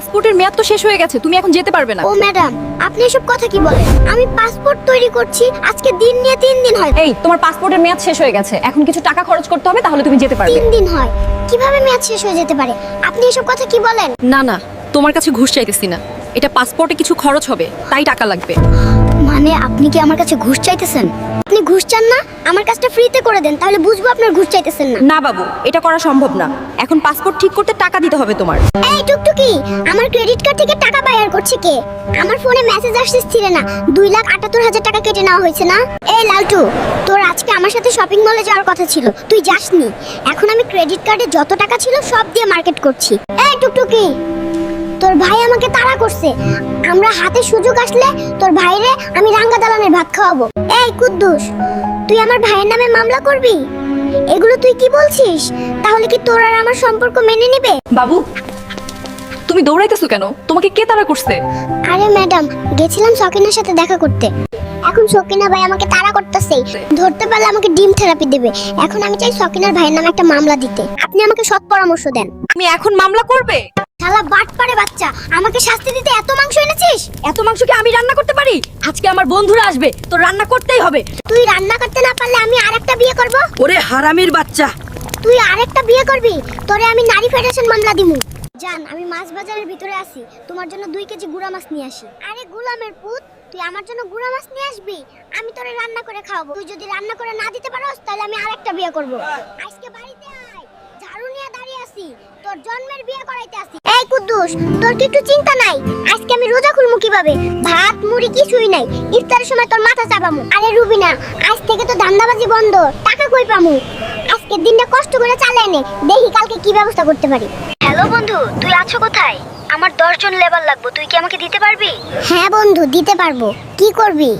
পাসপোর্টের মেয়াদ তো শেষ হয়ে গেছে, তুমি এখন যেতে পারবে না। ও ম্যাডাম, আপনি এসব কথা কি বলেন? আমি পাসপোর্ট তৈরি করছি, আজকে দিন নিয়ে 3 দিন হয়। এই, তোমার পাসপোর্টের মেয়াদ শেষ হয়ে গেছে, এখন কিছু টাকা খরচ করতে হবে, তাহলে তুমি যেতে পারবে। 3 দিন হয়, কিভাবে মেয়াদ শেষ হয়ে যেতে পারে? আপনি এসব কথা কি বলেন? না না, তোমার কাছে ঘুষ চাইতেছি না, এটা পাসপোর্টে কিছু খরচ হবে, তাই টাকা লাগবে। মানে আপনি কি আমার কাছে ঘুষ চাইতেছেন? আপনি ঘুষ চান না, আমার কাজটা ফ্রিতে করে দেন, তাহলে বুঝবো আপনার ঘুষ চাইতেছেন না। না বাবু, এটা করা সম্ভব না, এখন পাসপোর্ট ঠিক করতে টাকা দিতে হবে তোমার। এই টুকটুকি, আমার ক্রেডিট কার্ড থেকে টাকা বাইর করছে কে? আমার ফোনে মেসেজ আসছে স্থির না 2,78,000 টাকা কেটে নেওয়া হয়েছে না? এই লালটু, তোর আজকে আমার সাথে শপিং মলে যাওয়ার কথা ছিল, তুই যাসনি। এখন আমি ক্রেডিট কার্ডে যত টাকা ছিল সব দিয়ে মার্কেট করছি। এই টুকটুকি, তোর ভাই আমাকে তাড়া করছে, আমরা হাতে সুযোগ আসলে তোর ভাইরে আমি রাঙ্গা দালানের ভাত খাওয়াবো। এই কুদ্দুস, তুই আমার ভাইয়ের নামে মামলা করবি? এগুলো তুই কি বলছিস? তাহলে কি তোর আর আমার সম্পর্ক মেনে নিবে? বাবু, তুমি দৌড়াইতেছো কেন? তোমাকে কে তাড়া করছে? আরে ম্যাডাম, গেছিলাম সকিনার সাথে দেখা করতে, এখন সকিনা ভাই আমাকে তাড়া করতেছে, ধরতে পারলে আমাকে ডিম থেরাপি দেবে। এখন আমি চাই সকিনার ভাইয়ের নামে একটা মামলা দিতে, আপনি আমাকে সৎ পরামর্শ দেন। তুমি এখন মামলা করবে? শালা বাটপারে বাচ্চা, আমাকে শাস্তি দিতে এত মাংস এনেছিস? এত মাংস কি আমি রান্না করতে পারি? আজকে আমার বন্ধুরা আসবে, তো রান্না করতেই হবে। তুই রান্না করতে না পারলে আমি আরেকটা বিয়ে করব। ওরে হারামির বাচ্চা, তুই আরেকটা বিয়ে করবি, তোরে আমি নারী ফেডারেশন মামলা দিমু। জান, আমি মাছ বাজারের ভিতরে আছি, তোমার জন্য 2 কেজি গুড়া মাছ নিয়ে আসি। আরে গোলামের পুত, তুই আমার জন্য গুড়া মাছ নিয়ে আসবি, আমি তোরে রান্না করে খাওয়াবো। তুই যদি রান্না করে না দিতে পারোস, তাহলে আমি আরেকটা বিয়ে করব। আজকে বাড়িতে আয়, ঝাড়ু নিয়ে দাঁড়িয়ে আছি, তোর জন্মের বিয়ে করাইতে আসি। এই কুদ্দুস, তোর কি একটু চিন্তা নাই? আজকে আমি রোজা খুলমু কিভাবে? ভাত মুড়ি কিছুই নাই, ইফতারের সময় তোর মাথা চাপামু। আরে রুবিনা, আজ থেকে তো ধান্দাবাজি বন্ধ, টাকা কই পামু? আজকের দিনটা কষ্ট করে চালাই নে, দেখি কালকে কি ব্যবস্থা করতে পারি। হ্যালো বন্ধু, তুই আছো কোথায়? আমার 10 জন লেবার লাগবে, তুই কি আমাকে দিতে পারবি? হ্যাঁ বন্ধু, দিতে পারবো। কি করবি?